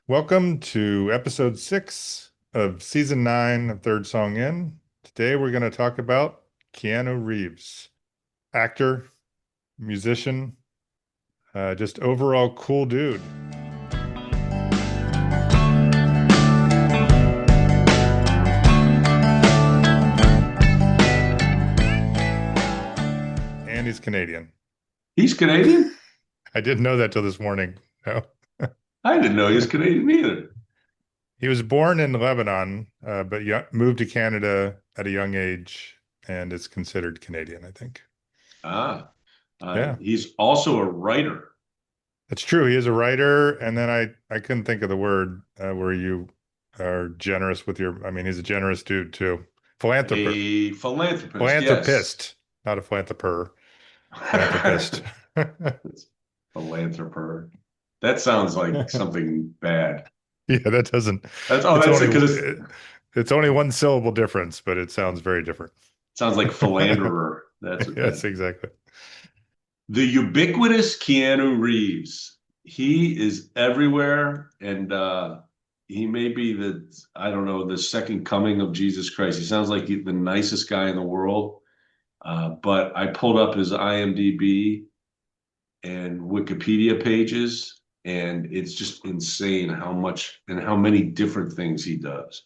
Welcome to episode 6 of season 9 of Third Song In. Today we're going to talk about Keanu Reeves, actor, musician, just overall cool dude. And he's Canadian. He's Canadian? I didn't know that till this morning. No. I didn't know he was Canadian either. He was born in Lebanon, but moved to Canada at a young age and is considered Canadian, I think. Ah, Yeah. he's also a writer. It's true. He is a writer, and then I couldn't think of the word where you are generous with your. I mean, he's a generous dude too. Philanthropist, A philanthropist, yes. philanthropist, not a philanthropist. Philanthropist. Philanthropist. That sounds like something bad. Yeah, that doesn't. That's oh, It's that's only because it it's only one syllable difference, but it sounds very different. sounds like philanderer. That's what Yes, that. exactly. The ubiquitous Keanu Reeves. He is everywhere, and he may be I don't know, the second coming of Jesus Christ. He sounds like the nicest guy in the world. But I pulled up his IMDb and Wikipedia pages, and it's just insane how much and how many different things he does.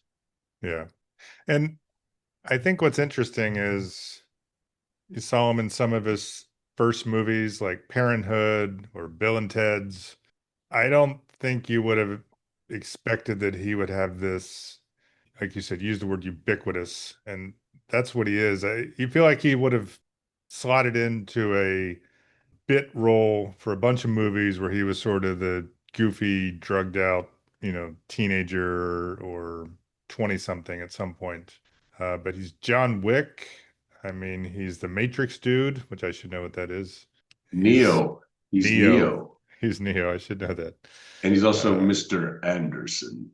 Yeah, and I think what's interesting is you saw him in some of his first movies like Parenthood or Bill and Ted's. I don't think you would have expected that he would have this, like you said, use the word ubiquitous, and that's what he is. You feel like he would have slotted into a bit role for a bunch of movies where he was sort of the goofy, drugged out, teenager or 20 something at some point. But he's John Wick. I mean, he's the Matrix dude, which I should know what that is. He's Neo, he's Neo. Neo, He's Neo. I should know that. and he's also Uh, Mr. Anderson.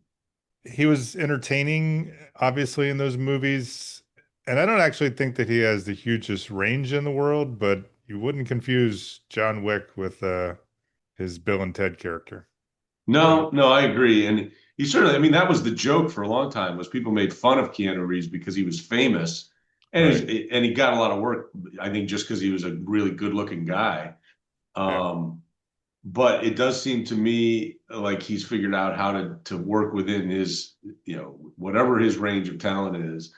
he was entertaining, obviously, in those movies. And I don't actually think that he has the hugest range in the world, but you wouldn't confuse John Wick with his Bill and Ted character. Yeah. No, no, I agree, and he certainly. I mean, that was the joke for a long time was people made fun of Keanu Reeves because he was famous, Right. and he got a lot of work. I think just because he was a really good-looking guy. Yeah. Um, but it does seem to me like he's figured out how to work within his, whatever his range of talent is.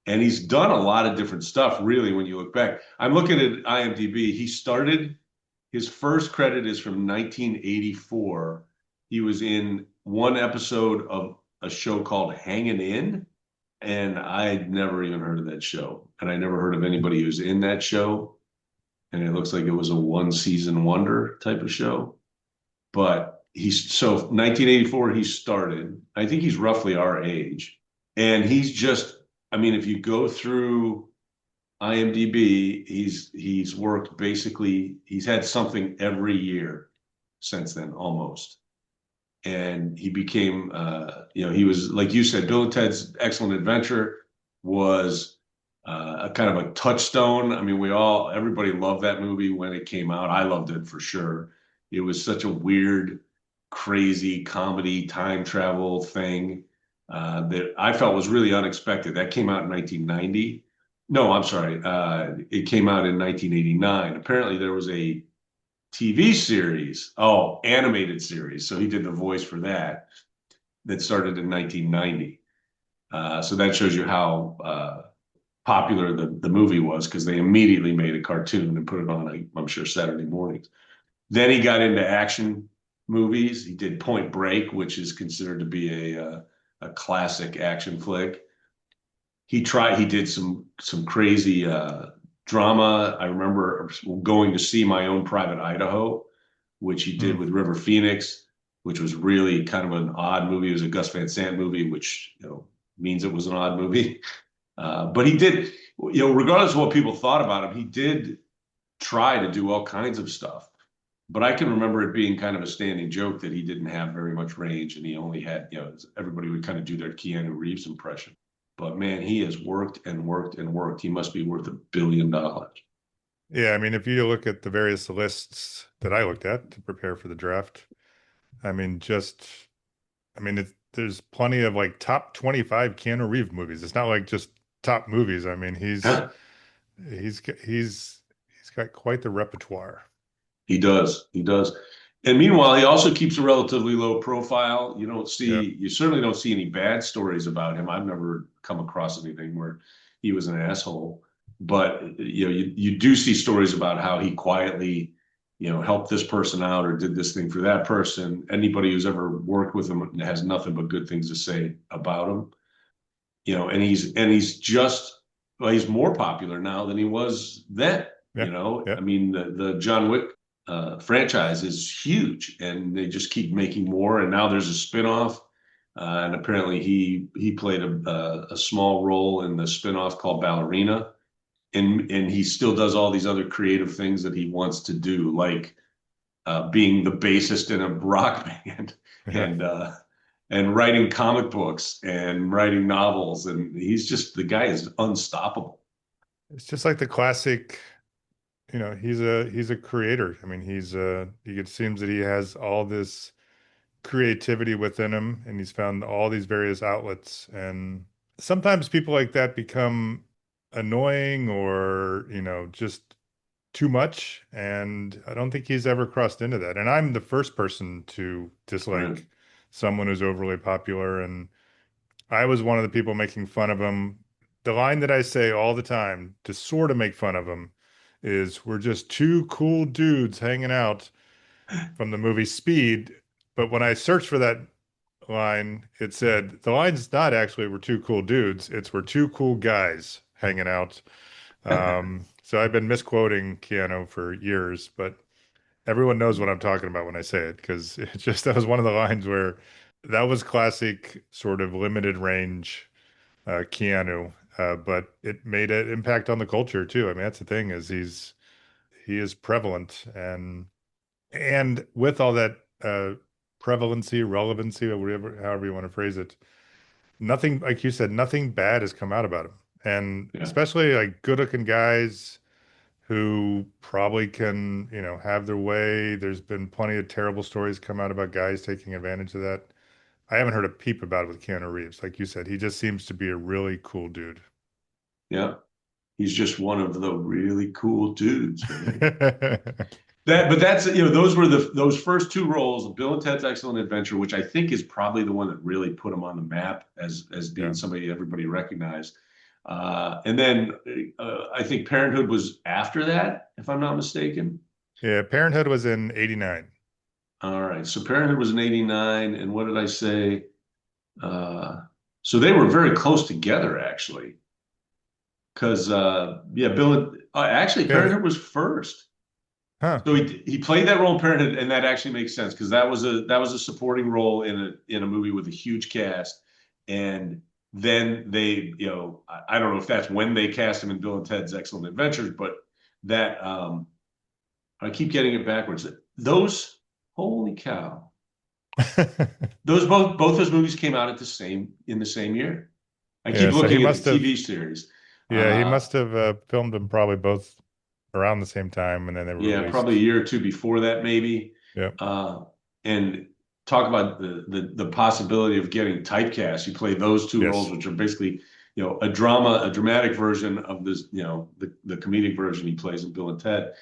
And he's done a lot of different stuff, really, when you look back. I'm looking at IMDb. His first credit is from 1984. He was in one episode of a show called Hanging In, and I'd never even heard of that show. And I never heard of anybody who's in that show. And it looks like it was a one season wonder type of show. But he's so 1984 he started. I think he's roughly our age. And he's just, I mean, if you go through IMDb, he's worked basically, he's had something every year since then, almost. And he became, he was, like you said, Bill and Ted's Excellent Adventure was a kind of a touchstone. I mean, everybody loved that movie when it came out. I loved it for sure. It was such a weird, crazy comedy time travel thing that I felt was really unexpected. That came out in 1990. No, I'm sorry. It came out in 1989. Apparently, there was a TV series, animated series. So he did the voice for that started in 1990. So that shows you how popular the movie was because they immediately made a cartoon and put it on, I'm sure, Saturday mornings. Then he got into action movies. He did Point Break, which is considered to be a classic action flick. He did some crazy drama. I remember going to see My Own Private Idaho, which he did Hmm. with River Phoenix, which was really kind of an odd movie. It was a Gus Van Sant movie, which means it was an odd movie. But he did, regardless of what people thought about him, he did try to do all kinds of stuff. But I can remember it being kind of a standing joke that he didn't have very much range and he only had, everybody would kind of do their Keanu Reeves impression. But man, he has worked and worked and worked. He must be worth $1 billion. Yeah, I mean, if you look at the various lists that I looked at to prepare for the draft, I mean, just I mean, there's plenty of like top 25 Keanu Reeve movies. It's not like just top movies. I mean, he's got quite the repertoire. He does. He does. And meanwhile, he also keeps a relatively low profile. Yeah. You certainly don't see any bad stories about him. I've never come across anything where he was an asshole. But you do see stories about how he quietly, helped this person out or did this thing for that person. Anybody who's ever worked with him has nothing but good things to say about him. And he's just well, he's more popular now than he was then. Yeah. I Yeah. mean, the John Wick franchise is huge, and they just keep making more. And now there's a spinoff, and apparently he played a small role in the spinoff called Ballerina, and he still does all these other creative things that he wants to do, like being the bassist in a rock band Yeah. and writing comic books and writing novels, and the guy is unstoppable. It's just like the classic, he's a creator. I mean, it seems that he has all this creativity within him and he's found all these various outlets. And sometimes people like that become annoying or, just too much. And I don't think he's ever crossed into that. And I'm the first person to Right. dislike someone who's overly popular. And I was one of the people making fun of him. The line that I say all the time to sort of make fun of him is, "We're just two cool dudes hanging out," from the movie Speed. But when I searched for that line, it said the line's not actually "We're two cool dudes." It's "We're two cool guys hanging out." So I've been misquoting Keanu for years, but everyone knows what I'm talking about when I say it because that was one of the lines where that was classic sort of limited range Keanu, but it made an impact on the culture too. I mean, that's the thing is he is prevalent and with all that prevalency, relevancy, or whatever, however you want to phrase it, nothing, like you said, nothing bad has come out about him. And Yeah. especially like good-looking guys who probably can, have their way. There's been plenty of terrible stories come out about guys taking advantage of that. I haven't heard a peep about it with Keanu Reeves. Like you said, he just seems to be a really cool dude. Yeah. He's just one of the really cool dudes, man. But that's those were those first two roles of Bill and Ted's Excellent Adventure, which I think is probably the one that really put him on the map as being Yeah. somebody everybody recognized. And then I think Parenthood was after that, if I'm not mistaken. Yeah. Parenthood was in 89. All right, so Parenthood was in '89, and what did I say? Uh, so they were very close together, actually, because yeah, actually Yeah. Parenthood was first. Huh. So he played that role in Parenthood, and that actually makes sense because that was a supporting role in a movie with a huge cast, and then they I don't know if that's when they cast him in Bill and Ted's Excellent Adventures, but that I keep getting it backwards. Those Holy cow, those both those movies came out at the same year. I Yeah. keep So he looking at the must have, TV series. yeah, he Uh, must have filmed them probably both around the same time and then they were Yeah, probably a released. year or two before that, maybe. Yeah. And talk about the possibility of getting typecast. You play those two roles, Yes. which are basically, a dramatic version of this, the comedic version he plays in Bill and Ted.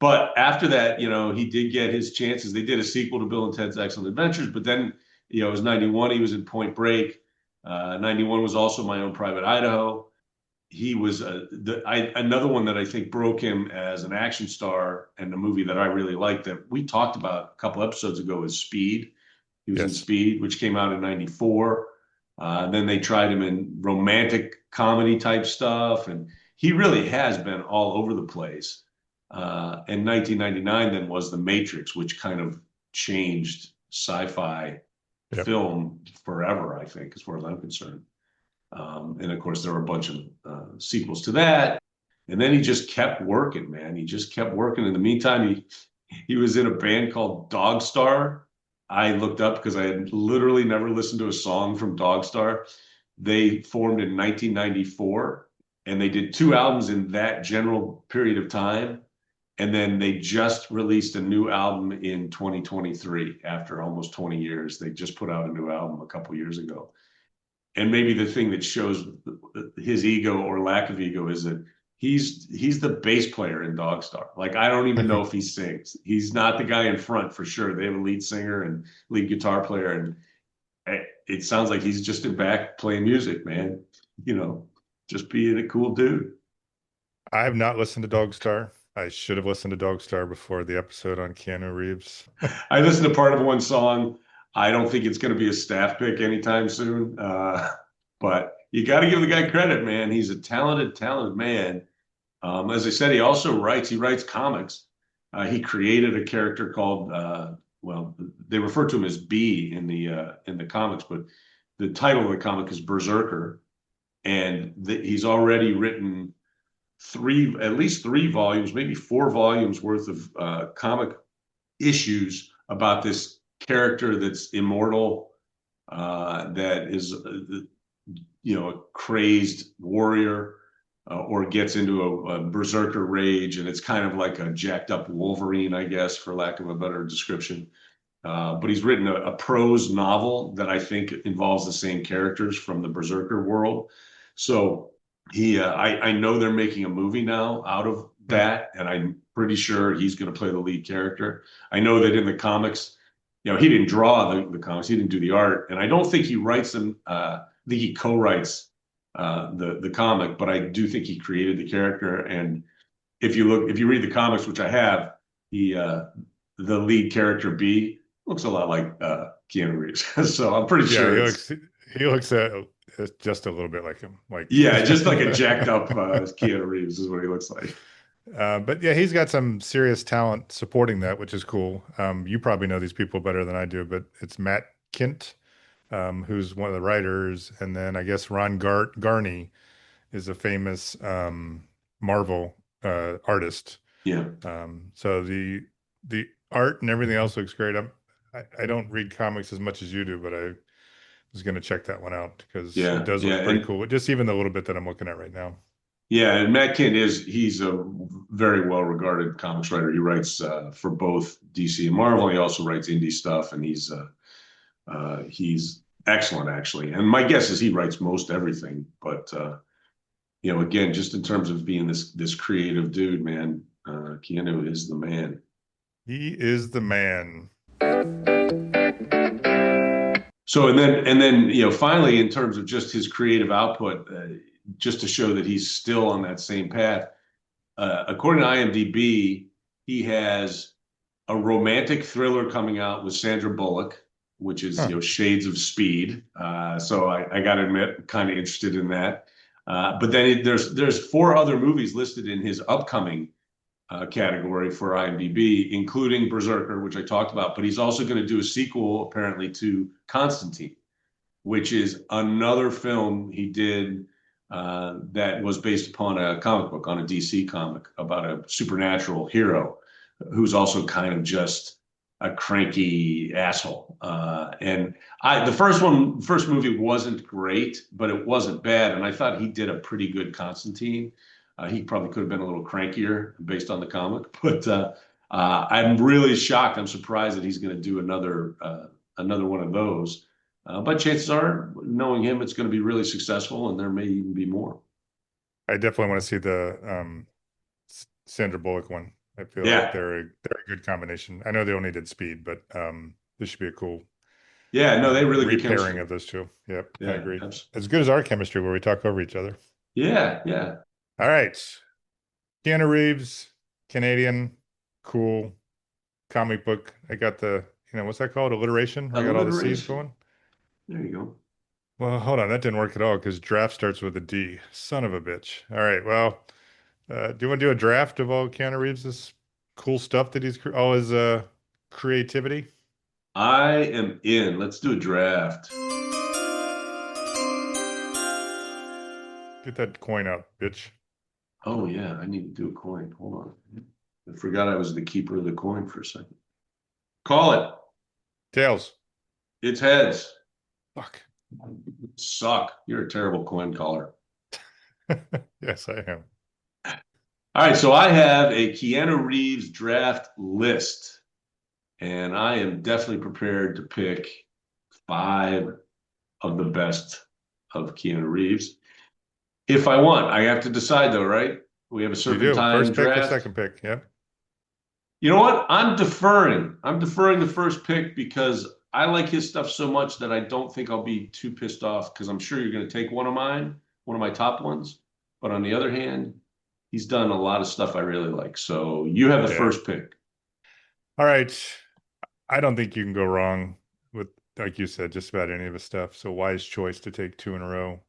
But after that, he did get his chances. They did a sequel to Bill and Ted's Excellent Adventures, but then, it was '91. He was in Point Break. '91 was also My Own Private Idaho. He was another one that I think broke him as an action star, and a movie that I really liked that we talked about a couple episodes ago is Speed. He was in Yes. Speed, which came out in '94. Then they tried him in romantic comedy type stuff, and he really has been all over the place. And 1999 then was The Matrix, which kind of changed sci-fi Yep. film forever, I think, as far as I'm concerned. And of course, there were a bunch of sequels to that. And then he just kept working, man. He just kept working. In the meantime, he was in a band called Dogstar. I looked up because I had literally never listened to a song from Dogstar. They formed in 1994, and they did two albums in that general period of time. And then they just released a new album in 2023 after almost 20 years. They just put out a new album a couple years ago. And maybe the thing that shows his ego or lack of ego is that he's the bass player in Dogstar. Like, I don't even know if he sings. He's not the guy in front for sure. They have a lead singer and lead guitar player, and it sounds like he's just in back playing music, man. You know, just being a cool dude. I have not listened to Dogstar. I should have listened to Dogstar before the episode on Keanu Reeves. I listened to part of one song. I don't think it's going to be a staff pick anytime soon. But you got to give the guy credit, man. He's a talented man. As I said, he writes comics. He created a character called, well, they refer to him as B in the comics, but the title of the comic is Berserker. And he's already written at least 3 volumes, maybe 4 volumes worth of comic issues about this character that's immortal, that is, a crazed warrior, or gets into a berserker rage, and it's kind of like a jacked up Wolverine, I guess, for lack of a better description. But he's written a prose novel that I think involves the same characters from the berserker world. So I know they're making a movie now out of that, and I'm pretty sure he's going to play the lead character. I know that in the comics, he didn't draw the comics, he didn't do the art, and I don't think he writes them. I think he co-writes the comic, but I do think he created the character. And if you read the comics, which I have, the lead character B looks a lot like Keanu Reeves, so I'm pretty Yeah, sure he looks just a little bit like him. Like, yeah, just like a jacked up Keanu Reeves is what he looks like. but yeah, he's got some serious talent supporting that, which is cool. You probably know these people better than I do, but it's Matt Kint, who's one of the writers, and then I guess Ron Garney is a famous Marvel artist. Yeah, So the art and everything else looks great. I don't read comics as much as you do, but I was going to check that one out because it yeah, does yeah, look pretty cool. Just even the little bit that I'm looking at right now. yeah. And Matt Kindt he's a very well regarded comics writer. He writes for both DC and Marvel. He also writes indie stuff, and he's excellent actually. And my guess is he writes most everything. But again, just in terms of being this creative dude, man, Keanu is the man. He is the man. So and then finally, in terms of just his creative output, just to show that he's still on that same path, according to IMDb, he has a romantic thriller coming out with Sandra Bullock, which is Huh. shades of Speed. So I got to admit, kind of interested in that. But then there's 4 other movies listed in his upcoming category for IMDb, including Berserker, which I talked about. But he's also going to do a sequel, apparently, to Constantine, which is another film he did that was based upon a comic book, on a DC comic about a supernatural hero who's also kind of just a cranky asshole. And the first movie wasn't great, but it wasn't bad. And I thought he did a pretty good Constantine. He probably could have been a little crankier based on the comic, but I'm really shocked. I'm surprised that he's going to do another one of those. But chances are, knowing him, it's going to be really successful, and there may even be more. I definitely want to see the Sandra Bullock one. I feel like Yeah, they're a good combination. I know they only did Speed, but this should be a cool yeah, no, they have really good repairing chemistry. of those two. Yep, I Yeah, agree. As good as our chemistry where we talk over each other. yeah, yeah. All right. Keanu Reeves, Canadian, cool comic book. I got what's that called? Alliteration. I got all the C's Alliteration. going. There you go. Well, hold on. That didn't work at all because draft starts with a D. Son of a bitch. All right. Well, do you want to do a draft of all Keanu Reeves' cool stuff that all his creativity? I am in. Let's do a draft. Get that coin out, bitch. Oh yeah, I need to do a coin. Hold on. I forgot I was the keeper of the coin for a second. Call it. Tails. It's heads. Fuck. Suck. You're a terrible coin caller. Yes, I am. All right, so I have a Keanu Reeves draft list, and I am definitely prepared to pick five of the best of Keanu Reeves. If I want, I have to decide though, right? We have a You do. serpentine First pick or draft. second pick? Yep. You know what? I'm deferring. I'm deferring the first pick because I like his stuff so much that I don't think I'll be too pissed off because I'm sure you're going to take one of mine, one of my top ones. But on the other hand, he's done a lot of stuff I really like. So you have the Yeah. first pick. All right. I don't think you can go wrong with, like you said, just about any of his stuff. So wise choice to take two in a row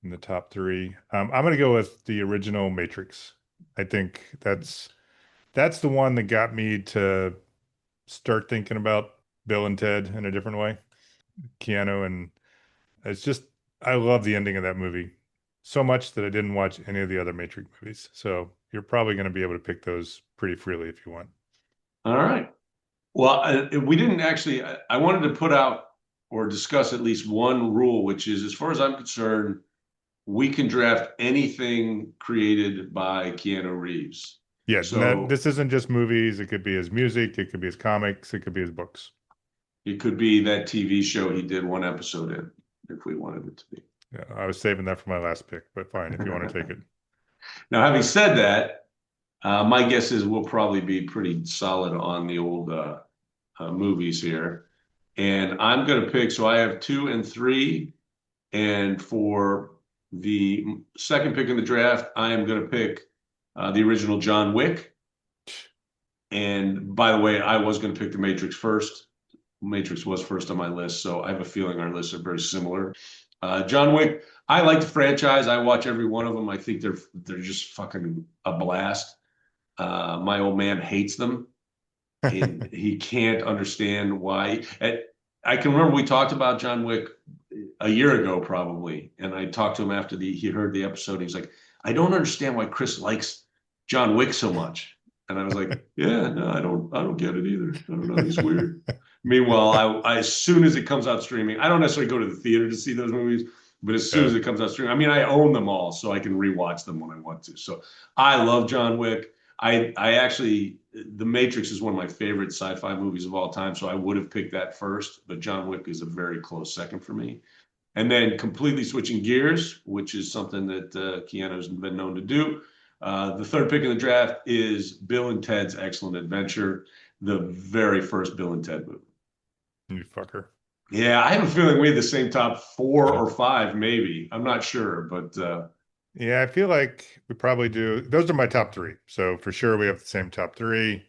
in the top three. I'm going to go with the original Matrix. I think that's the one that got me to start thinking about Bill and Ted in a different way. Keanu, and it's just I love the ending of that movie so much that I didn't watch any of the other Matrix movies. So you're probably going to be able to pick those pretty freely if you want. All right. Well, we didn't actually, I wanted to put out or discuss at least one rule, which is as far as I'm concerned, we can draft anything created by Keanu Reeves. Yeah, So this isn't just movies. It could be his music, it could be his comics, it could be his books. it could be that TV show he did one episode in, if we wanted it to be. Yeah, I was saving that for my last pick, but fine if you want to take it. Now, having said that, my guess is we'll probably be pretty solid on the old movies here. And I'm going to pick, so I have two and three. And for the second pick in the draft, I am going to pick the original John Wick. And by the way, I was going to pick The Matrix first. Matrix was first on my list, so I have a feeling our lists are very similar. John Wick, I like the franchise. I watch every one of them. I think they're just fucking a blast. My old man hates them, and he can't understand why. I can remember we talked about John Wick a year ago, probably, and I talked to him after he heard the episode. He's like, "I don't understand why Chris likes John Wick so much." And I was like, "Yeah, no, I don't get it either. I don't know. He's weird." Meanwhile, as soon as it comes out streaming, I don't necessarily go to the theater to see those movies, but as soon Yeah. as it comes out streaming, I mean, I own them all, so I can rewatch them when I want to. So I love John Wick. I actually, The Matrix is one of my favorite sci-fi movies of all time, so I would have picked that first, but John Wick is a very close second for me. And then completely switching gears, which is something that Keanu's been known to do. The third pick in the draft is Bill and Ted's Excellent Adventure, the very first Bill and Ted movie. You fucker. Yeah, I have a feeling we had the same top four or five, maybe. I'm not sure, but Yeah, I feel like we probably do. Those are my top three. So for sure we have the same top three.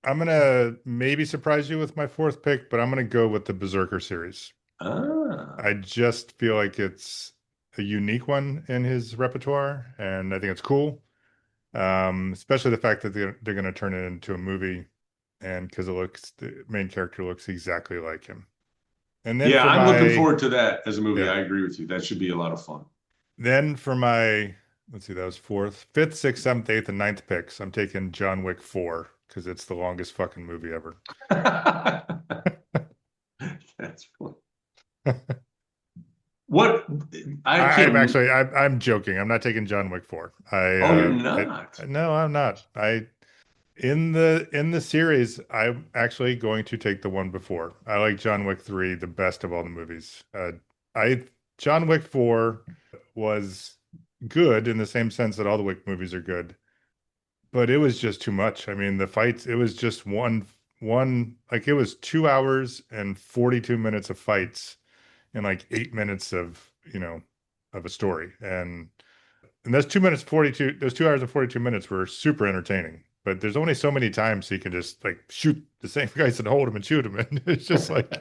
I'm gonna maybe surprise you with my fourth pick, but I'm gonna go with the Berserker series. ah, I just feel like it's a unique one in his repertoire, and I think it's cool. Especially the fact that they're going to turn it into a movie, and because the main character looks exactly like him. And then yeah, for I'm looking my forward to that as a movie. yeah, I agree with you. That should be a lot of fun. then for my let's see, that was fourth, fifth, sixth, seventh, eighth, and ninth picks. I'm taking John Wick 4 because it's the longest fucking movie ever. That's fun. What I I'm can't. actually I'm joking. I'm not taking John Wick 4. Oh, you're not. No, I'm not. In the series, I'm actually going to take the one before. I like John Wick 3 the best of all the movies. I John Wick 4 was good in the same sense that all the Wick movies are good, but it was just too much. I mean, the fights, it was just one like it was 2 hours and 42 minutes of fights and like 8 minutes of, of a story. And those 2 minutes 42, those 2 hours and 42 minutes were super entertaining. But there's only so many times you can just like shoot the same guys and hold them and shoot them. And it's just like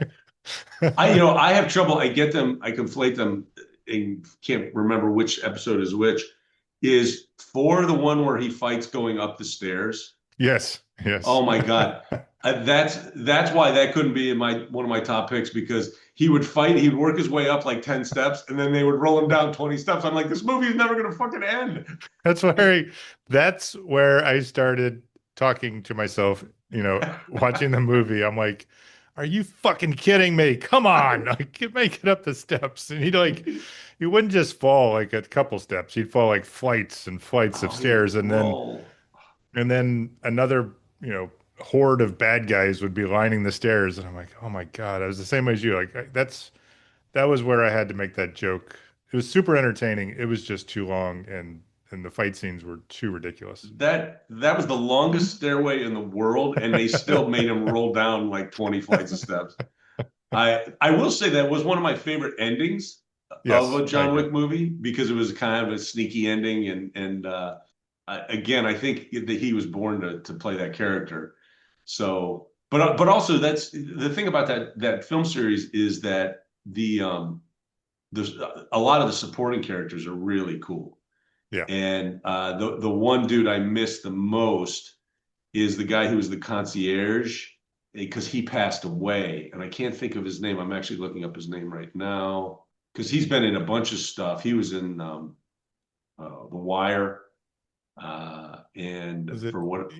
I have trouble. I get them. I conflate them and can't remember which episode is which. Is for the one where he fights going up the stairs. yes, Oh yes. my God. That's why that couldn't be in my one of my top picks because he would fight, he'd work his way up like 10 steps, and then they would roll him down 20 steps. I'm like, this movie is never gonna fucking end. That's where I started talking to myself, watching the movie. I'm like, are you fucking kidding me? Come on, I can make it up the steps. And he wouldn't just fall like a couple steps. He'd fall like flights and flights of Oh, he would stairs, and then roll. another, you know, horde of bad guys would be lining the stairs, and I'm like, oh my God, I was the same way as you. That was where I had to make that joke. It was super entertaining. It was just too long, and the fight scenes were too ridiculous. That was the longest stairway in the world, and they still made him roll down like 20 flights of steps. I will say that was one of my favorite endings of Yes, a I John agree. Wick movie because it was kind of a sneaky ending, again, I think that he was born to play that character. So, but also that's the thing about that film series is that there's a lot of the supporting characters are really cool. Yeah. And the one dude I miss the most is the guy who was the concierge because he passed away, and I can't think of his name. I'm actually looking up his name right now because he's been in a bunch of stuff. He was in The Wire, and Was it for what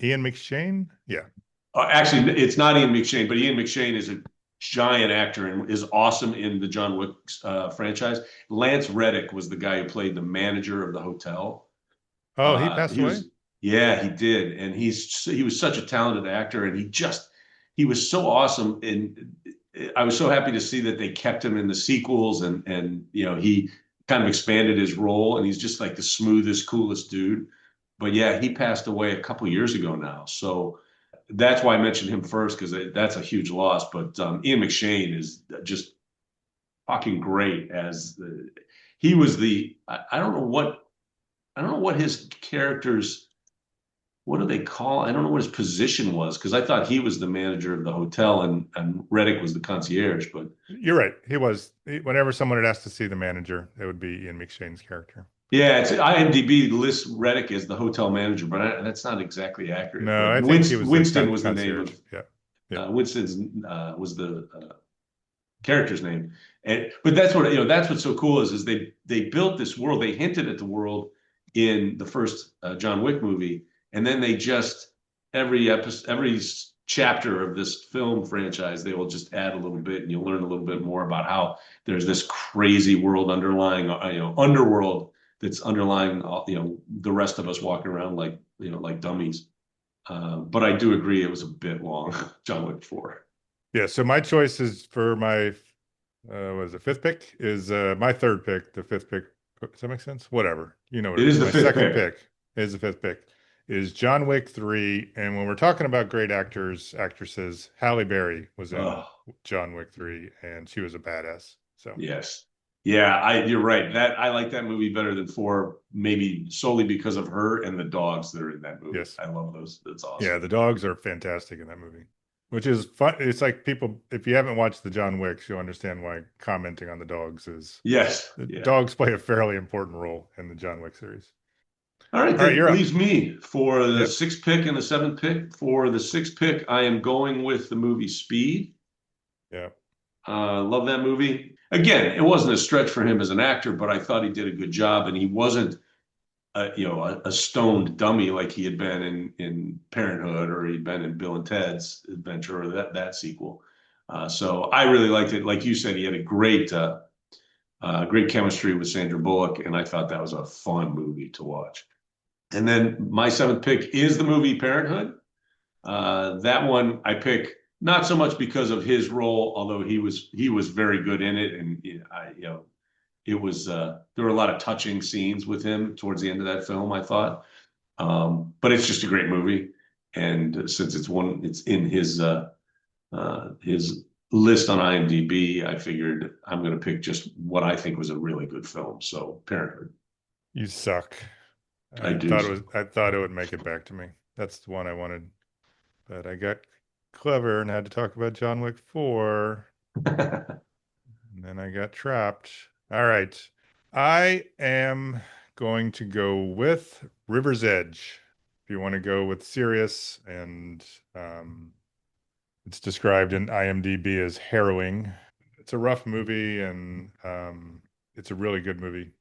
Ian McShane? Yeah. actually, it's not Ian McShane, but Ian McShane is a giant actor and is awesome in the John Wick franchise. Lance Reddick was the guy who played the manager of the hotel. Oh, he passed He away? was, yeah, he did, and he was such a talented actor, and he was so awesome, and I was so happy to see that they kept him in the sequels, and you know he kind of expanded his role, and he's just like the smoothest, coolest dude. But yeah, he passed away a couple years ago now, so that's why I mentioned him first because that's a huge loss. But Ian McShane is just fucking great as he was the I don't know what his character's what do they call? I don't know what his position was because I thought he was the manager of the hotel and Reddick was the concierge. But You're right. Whenever someone had asked to see the manager, it would be Ian McShane's character. yeah, it's IMDb lists Reddick as the hotel manager, but that's not exactly accurate. No, But I think he was the Winston was the name concierge. of Yeah. Yeah. Winston's was the character's name. And but that's what that's what's so cool is they built this world. They hinted at the world in the first John Wick movie, and then they just every episode, every chapter of this film franchise, they will just add a little bit, and you'll learn a little bit more about how there's this crazy world underlying, underworld that's underlying, the rest of us walking around like like dummies. But I do agree it was a bit long, John Wick 4. Yeah. So my choice is for my what is it, fifth pick? Is my third pick, the fifth pick. Does that make sense? Whatever. You know what It it is is. the My fifth second pick. pick is the fifth pick. Is John Wick 3. And when we're talking about great actors, actresses, Halle Berry was in Oh, John Wick 3 and she was a badass. So yes. Yeah, you're right. That I like that movie better than 4, maybe solely because of her and the dogs that are in that movie. yes. I love those. That's Yeah, awesome. the dogs are fantastic in that movie. Which is fun. It's like people, if you haven't watched the John Wicks, you'll understand why commenting on the dogs is Yes. the Yeah. dogs play a fairly important role in the John Wick series. All right, All right, that you're up. leaves me for the Yep. sixth pick and the seventh pick. For the sixth pick, I am going with the movie Speed. Yeah. Love that movie. Again, it wasn't a stretch for him as an actor, but I thought he did a good job, and he wasn't a stoned dummy like he had been in Parenthood or he'd been in Bill and Ted's Adventure or that sequel. So I really liked it. Like you said, he had a great chemistry with Sandra Bullock, and I thought that was a fun movie to watch. And then my seventh pick is the movie Parenthood. That one I pick not so much because of his role, although he was very good in it, and it was there were a lot of touching scenes with him towards the end of that film. I thought, but it's just a great movie, and since it's in his list on IMDb, I figured I'm going to pick just what I think was a really good film. So Parenthood, You suck. I do. I thought it would make it back to me. That's the one I wanted, but I got clever and had to talk about John Wick 4, and then I got trapped. All right. I am going to go with River's Edge. If you want to go with serious, and um, it's described in IMDb as harrowing. It's a rough movie, and it's a really good movie.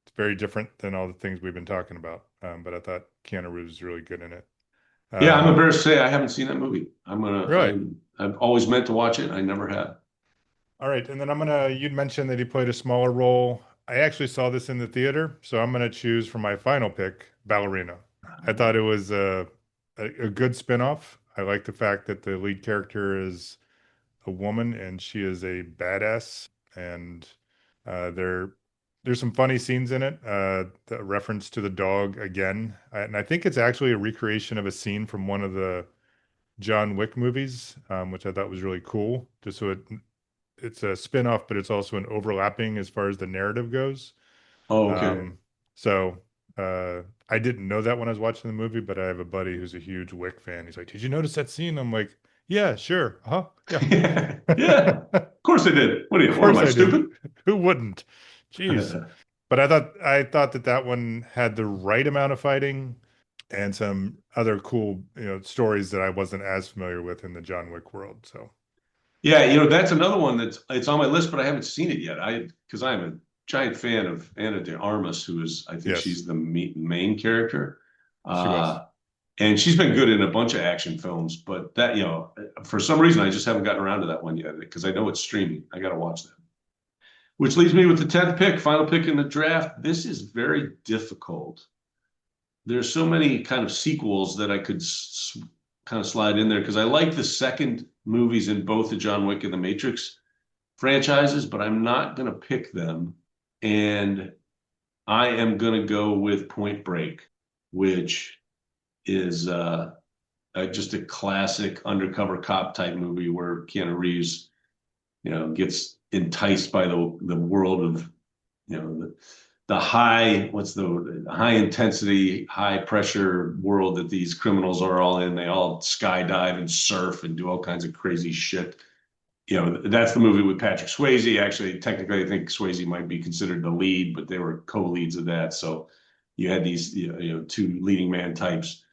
It's very different than all the things we've been talking about, but I thought Keanu Reeves was really good in it. Yeah, I'm Um, embarrassed to say I haven't seen that movie. really? I've always meant to watch it. I never have. All right, and then you'd mentioned that he played a smaller role. I actually saw this in the theater, so I'm gonna choose for my final pick, Ballerina. I thought it was a good spin-off. I like the fact that the lead character is a woman and she is a badass. And there's some funny scenes in it. The reference to the dog again, and I think it's actually a recreation of a scene from one of the John Wick movies, which I thought was really cool. Just so it's a spin-off, but it's also an overlapping as far as the narrative goes. Oh, okay. Um, so I didn't know that when I was watching the movie, but I have a buddy who's a huge Wick fan. He's like, "Did you notice that scene?" I'm like, "Yeah, sure. Huh? Yeah." Yeah, of course I did. What are Of you? What am course I, I did. stupid? Who wouldn't? Jeez. But I thought that that one had the right amount of fighting and some other cool, stories that I wasn't as familiar with in the John Wick world. So, Yeah, that's another one it's on my list, but I haven't seen it yet. Because I'm a giant fan of Anna de Armas, who is I think yes, she's the main character, she was. and she's been good in a bunch of action films. But that for some reason I just haven't gotten around to that one yet because I know it's streaming. I got to watch that. Which leaves me with the 10th pick, final pick in the draft. This is very difficult. There's so many kind of sequels that I could kind of slide in there because I like the second movies in both the John Wick and the Matrix franchises, but I'm not going to pick them. And I am going to go with Point Break, which is just a classic undercover cop type movie where Keanu Reeves, gets enticed by the world of, the high, what's the high intensity, high pressure world that these criminals are all in. They all skydive and surf and do all kinds of crazy shit. That's the movie with Patrick Swayze. Actually, technically, I think Swayze might be considered the lead, but they were co-leads of that. So you had these, two leading man types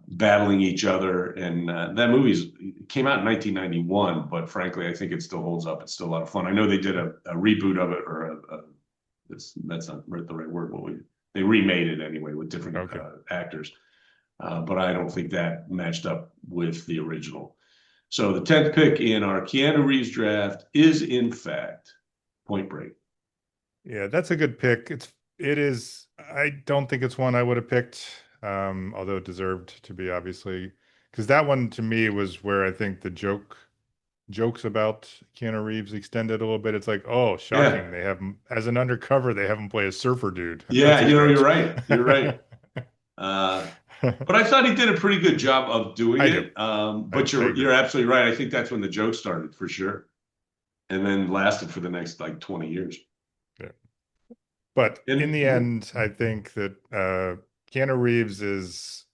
battling each other, and that movie came out in 1991. But frankly, I think it still holds up. It's still a lot of fun. I know they did a reboot of it, or that's not the right word. They remade it anyway with different Okay. actors, but I don't think that matched up with the original. So the 10th pick in our Keanu Reeves draft is in fact Point Break. Yeah, that's a good pick. It is. I don't think it's one I would have picked, although it deserved to be, obviously, because that one to me was where I think the jokes about Keanu Reeves extended a little bit. It's like, oh, Yeah, shocking. They have him as an undercover, they have him play a surfer dude. That's yeah, a you're stretch. right. You're right. But I thought he did a pretty good job of doing I do. it. I, But I you're agree. absolutely right. I think that's when the joke started for sure, and then lasted for the next like 20 years. Yeah. But in And the end, I think that Keanu Reeves is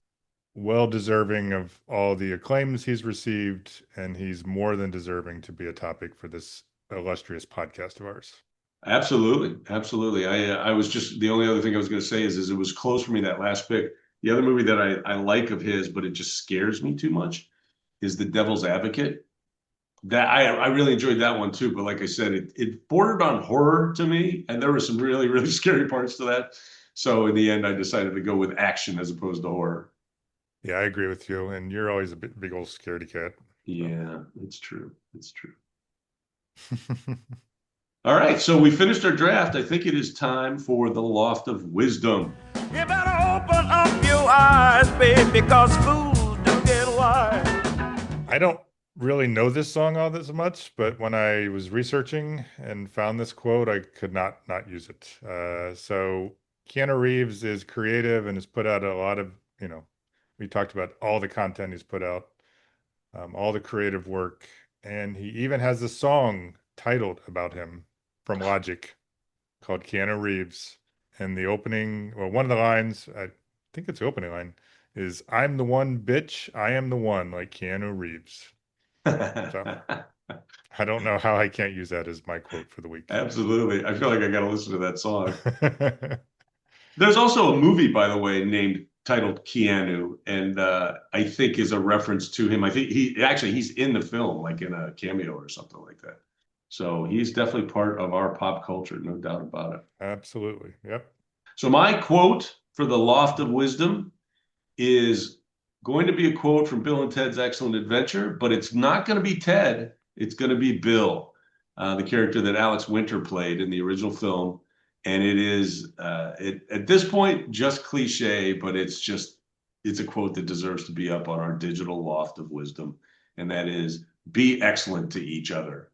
well deserving of all the acclaims he's received, and he's more than deserving to be a topic for this illustrious podcast of ours. absolutely, absolutely. I was just the only other thing I was going to say is it was close for me that last pick. The other movie that I like of his, but it just scares me too much, is The Devil's Advocate. That I really enjoyed that one too. But like I said, it bordered on horror to me, and there were some really really scary parts to that. So in the end, I decided to go with action as opposed to horror. Yeah, I agree with you. And you're always a big old scaredy cat. So. Yeah, it's true. It's true. All right, so we finished our draft. I think it is time for the Loft of Wisdom. You better open up your eyes, babe, because fools do get wise. I don't really know this song all this much, but when I was researching and found this quote, I could not use it. So Keanu Reeves is creative and has put out a lot of, we talked about all the content he's put out, all the creative work, and he even has a song titled about him from Logic called Keanu Reeves. And the opening, well, one of the lines, I think it's the opening line, is "I'm the one, bitch. I am the one," like Keanu Reeves. So I don't know how I can't use that as my quote for the week. Absolutely. I feel like I got to listen to that song. There's also a movie, by the way, named titled Keanu, and I think is a reference to him. I think he's in the film, like in a cameo or something like that. So he's definitely part of our pop culture, no doubt about it. Absolutely. Yep. So my quote for the Loft of Wisdom is going to be a quote from Bill and Ted's Excellent Adventure, but it's not going to be Ted. It's going to be Bill, the character that Alex Winter played in the original film. And it is, at this point, just cliche, but it's a quote that deserves to be up on our digital loft of wisdom. And that is, be excellent to each other.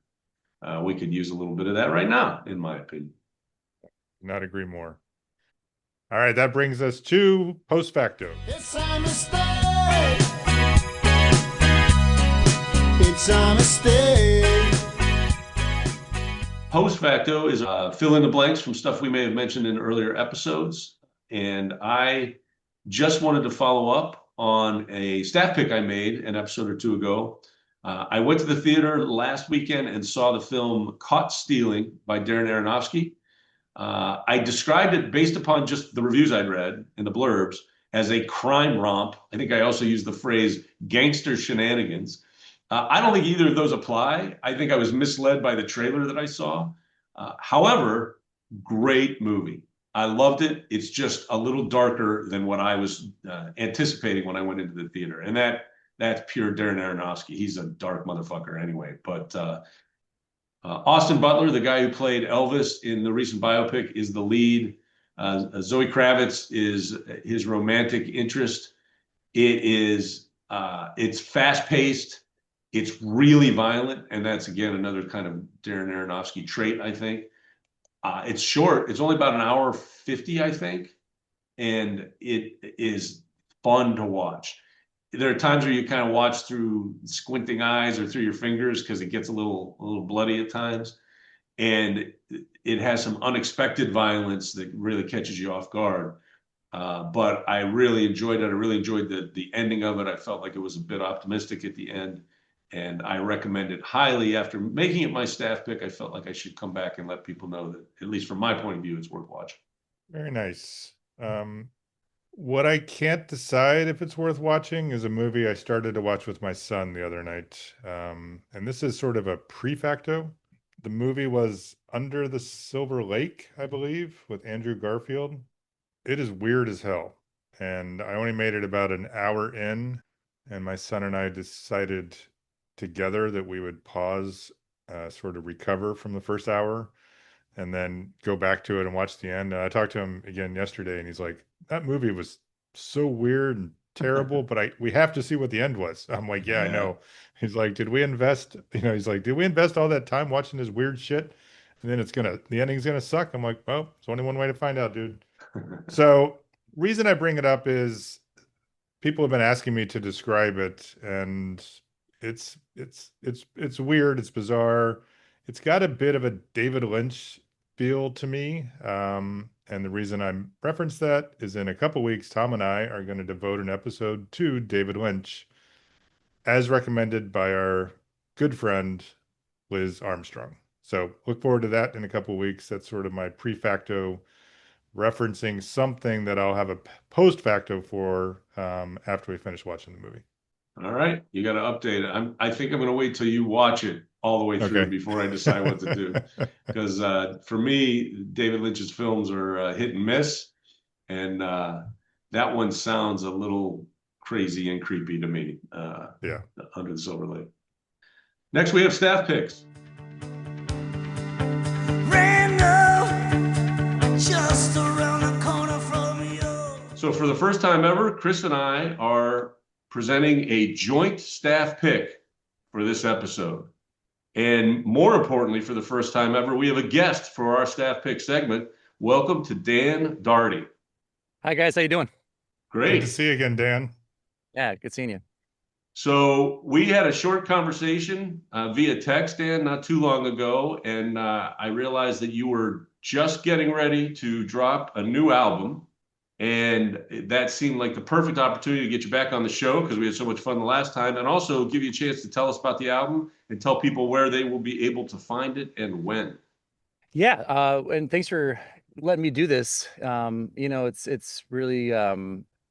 We could use a little bit of that right now, in my opinion. Not agree more. All right, that brings us to post facto. It's a mistake. It's a mistake. Post facto is fill in the blanks from stuff we may have mentioned in earlier episodes. And I just wanted to follow up on a staff pick I made an episode or two ago. I went to the theater last weekend and saw the film Caught Stealing by Darren Aronofsky. I described it based upon just the reviews I'd read and the blurbs as a crime romp. I think I also used the phrase gangster shenanigans. I don't think either of those apply. I think I was misled by the trailer that I saw. However, great movie. I loved it. It's just a little darker than what I was anticipating when I went into the theater. And that's pure Darren Aronofsky. He's a dark motherfucker anyway. But Austin Butler, the guy who played Elvis in the recent biopic, is the lead. Zoe Kravitz is his romantic interest. It's fast-paced. It's really violent, and that's, again, another kind of Darren Aronofsky trait, I think. It's short. It's only about an hour 50, I think, and it is fun to watch. There are times where you kind of watch through squinting eyes or through your fingers because it gets a little bloody at times, and it has some unexpected violence that really catches you off guard. But I really enjoyed it. I really enjoyed the ending of it. I felt like it was a bit optimistic at the end. And I recommend it highly. After making it my staff pick, I felt like I should come back and let people know that, at least from my point of view, it's worth watching. Very nice. What I can't decide if it's worth watching is a movie I started to watch with my son the other night. And this is sort of a pre-facto. The movie was Under the Silver Lake, I believe, with Andrew Garfield. It is weird as hell. And I only made it about an hour in, and my son and I decided together that we would pause, sort of recover from the first hour, and then go back to it and watch the end. And I talked to him again yesterday, and he's like, "That movie was so weird and terrible, but we have to see what the end was." I'm like, "Yeah, I know." He's like, "Did we invest?" He's like, "Did we invest all that time watching this weird shit, and then the ending's gonna suck?" I'm like, "Well, there's only one way to find out, dude." So, reason I bring it up is people have been asking me to describe it, and it's weird, it's bizarre. It's got a bit of a David Lynch feel to me. And the reason I reference that is in a couple weeks, Tom and I are going to devote an episode to David Lynch, as recommended by our good friend Liz Armstrong. So look forward to that in a couple weeks. That's sort of my pre-facto referencing something that I'll have a post facto for after we finish watching the movie. All right, you got to update it. I think I'm going to wait till you watch it all the way through before I decide what to do. Because for me, David Lynch's films are hit and miss, and that one sounds a little crazy and creepy to me. Yeah, Under the Silver Lake. Next, we have staff picks. Just around the corner from you. So for the first time ever, Chris and I are presenting a joint staff pick for this episode. And more importantly, for the first time ever, we have a guest for our staff pick segment. Welcome to Dan Dougherty. Hi, guys. How you doing? Great. Good to see you again, Dan. Yeah, good seeing you. So we had a short conversation via text, Dan, not too long ago, and I realized that you were just getting ready to drop a new album, and that seemed like the perfect opportunity to get you back on the show because we had so much fun the last time, and also give you a chance to tell us about the album and tell people where they will be able to find it and when. Yeah, and thanks for letting me do this. It's really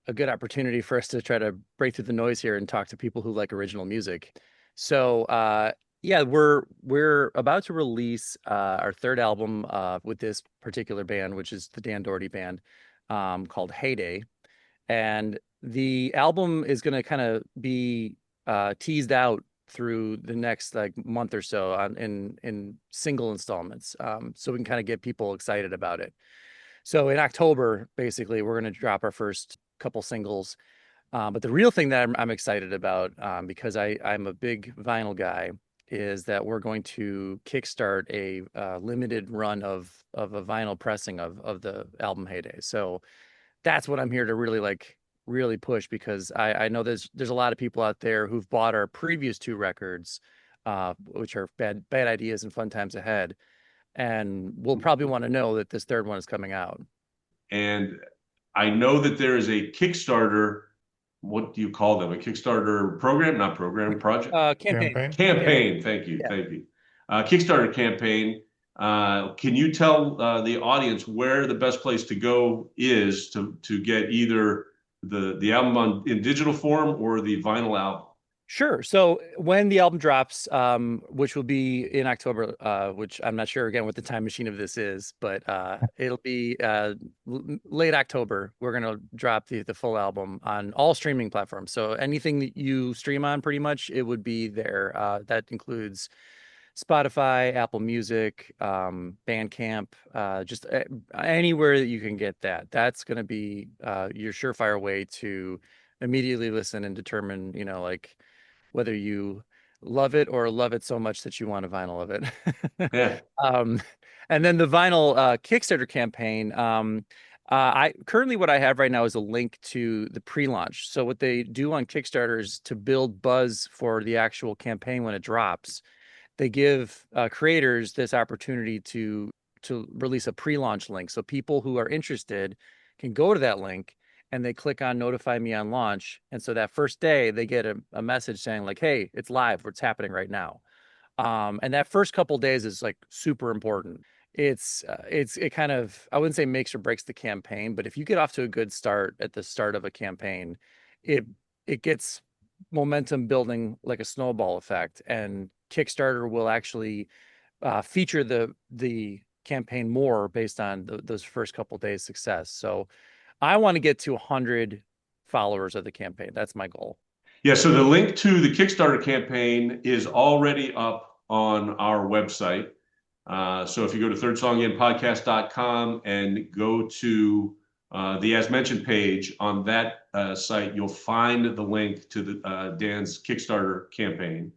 a good opportunity for us to try to break through the noise here and talk to people who like original music. So yeah, we're about to release our third album with this particular band, which is the Dan Dougherty Band, called Heyday. And The album is going to kind of be teased out through the next like month or so in single installments, so we can kind of get people excited about it. So in October, basically, we're going to drop our first couple singles. But the real thing that I'm excited about, because I'm a big vinyl guy, is that we're going to kickstart a limited run of a vinyl pressing of the album Heyday. So that's what I'm here to really push, because I know there's a lot of people out there who've bought our previous two records, which are bad ideas and fun times ahead, and will probably want to know that this third one is coming out. And I know that there is a Kickstarter. What do you call them? A Kickstarter program, not program, project? Campaign. Campaign. Thank you. Yeah. Thank you. Kickstarter campaign. Can you tell the audience where the best place to go is to get either the album in digital form or the vinyl album? Sure. So when the album drops, which will be in October, which I'm not sure again what the time machine of this is, but it'll be late October. We're gonna drop the full album on all streaming platforms. So anything that you stream on, pretty much, it would be there. That includes Spotify, Apple Music, Bandcamp, just anywhere that you can get that. That's gonna be your surefire way to immediately listen and determine, like, whether you love it or love it so much that you want a vinyl of it. Yeah. And then the vinyl Kickstarter campaign. I currently, what I have right now is a link to the pre-launch. So what they do on Kickstarter is to build buzz for the actual campaign when it drops. They give creators this opportunity to release a pre-launch link, so people who are interested can go to that link and they click on notify me on launch. And so that first day they get a message saying like, hey, it's live, what's happening right now. And that first couple days is like super important. It kind of, I wouldn't say makes or breaks the campaign, but if you get off to a good start at the start of a campaign, it gets momentum building like a snowball effect. And Kickstarter will actually feature the campaign more based on those first couple days success. So I want to get to 100 followers of the campaign. That's my goal. Yeah, so the link to the Kickstarter campaign is already up on our website. So if you go to thirdsonginpodcast.com and go to the As Mentioned page on that site, you'll find the link to the Dan's Kickstarter campaign.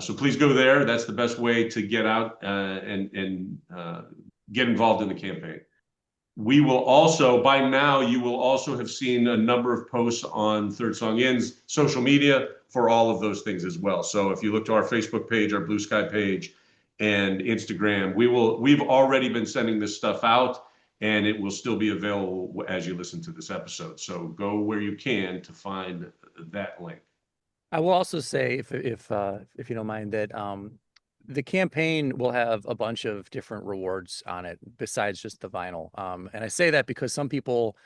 So please go there. That's the best way to get out and get involved in the campaign. We will also, by now, you will also have seen a number of posts on Third Song In's social media for all of those things as well. So if you look to our Facebook page, our Blue Sky page, and Instagram, we've already been sending this stuff out, and it will still be available as you listen to this episode. So go where you can to find that link. I will also say, if you don't mind, that the campaign will have a bunch of different rewards on it besides just the vinyl. And I say that because some people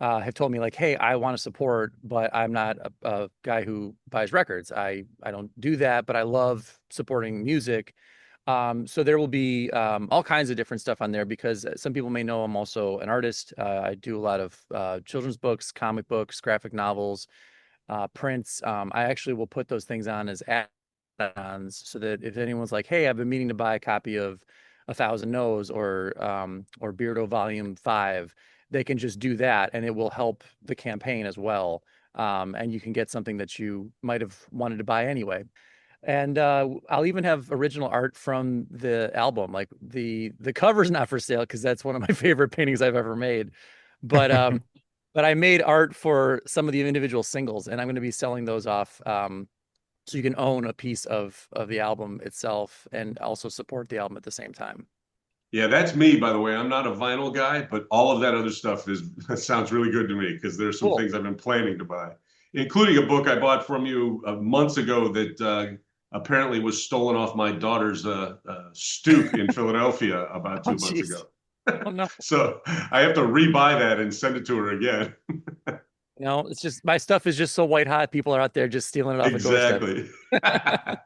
have told me like, hey, I want to support, but I'm not a guy who buys records. I don't do that, but I love supporting music. So there will be all kinds of different stuff on there, because some people may know I'm also an artist. I do a lot of children's books, comic books, graphic novels, prints. I actually will put those things on as add-ons, so that if anyone's like, hey, I've been meaning to buy a copy of A Thousand No's or Beardo Volume 5, they can just do that, and it will help the campaign as well. And you can get something that you might have wanted to buy anyway. And I'll even have original art from the album. Like the cover's not for sale because that's one of my favorite paintings I've ever made. But but I made art for some of the individual singles, and I'm going to be selling those off, so you can own a piece of the album itself and also support the album at the same time. Yeah, that's me, by the way. I'm not a vinyl guy, but all of that other stuff sounds really good to me, because there's some Cool. things I've been planning to buy, including a book I bought from you months ago that apparently was stolen off my daughter's stoop in Philadelphia about 2 months Jeez. ago. Oh no. So I have to rebuy that and send it to her again. No, it's just my stuff is just so white hot. People are out there just stealing it off Exactly. a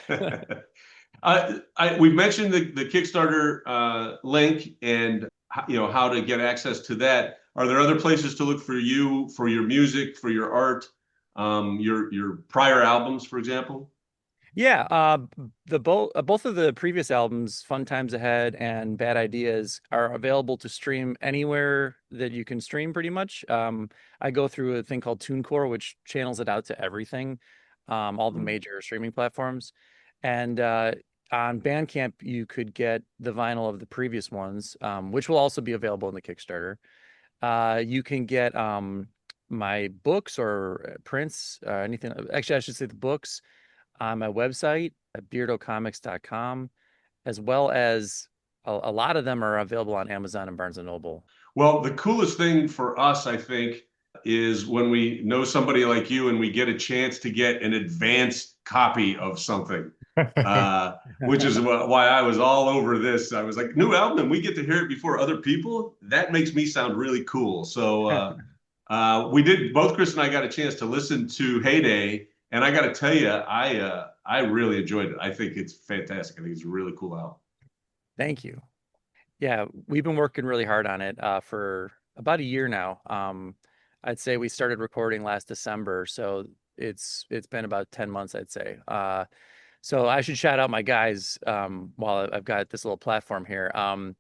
doorstep. We've mentioned the Kickstarter link and how to get access to that. Are there other places to look for you for your music, for your art, your prior albums, for example? Yeah, the both of the previous albums, Fun Times Ahead and Bad Ideas, are available to stream anywhere that you can stream pretty much. I go through a thing called TuneCore, which channels it out to everything, all the major streaming platforms. And on Bandcamp, you could get the vinyl of the previous ones, which will also be available in the Kickstarter. You can get my books or prints, anything. Actually, I should say the books on my website at beardocomics.com, as well as a lot of them are available on Amazon and Barnes and Noble. Well, the coolest thing for us, I think, is when we know somebody like you and we get a chance to get an advanced copy of something, which is why I was all over this. I was like, new album, and we get to hear it before other people. That makes me sound really cool. So we did, both Chris and I got a chance to listen to Heyday, and I got to tell you, I really enjoyed it. I think it's fantastic. I think it's a really cool album. Thank you. Yeah, we've been working really hard on it for about a year now. I'd say we started recording last December, so it's been about 10 months, I'd say. So I should shout out my guys while I've got this little platform here. Sam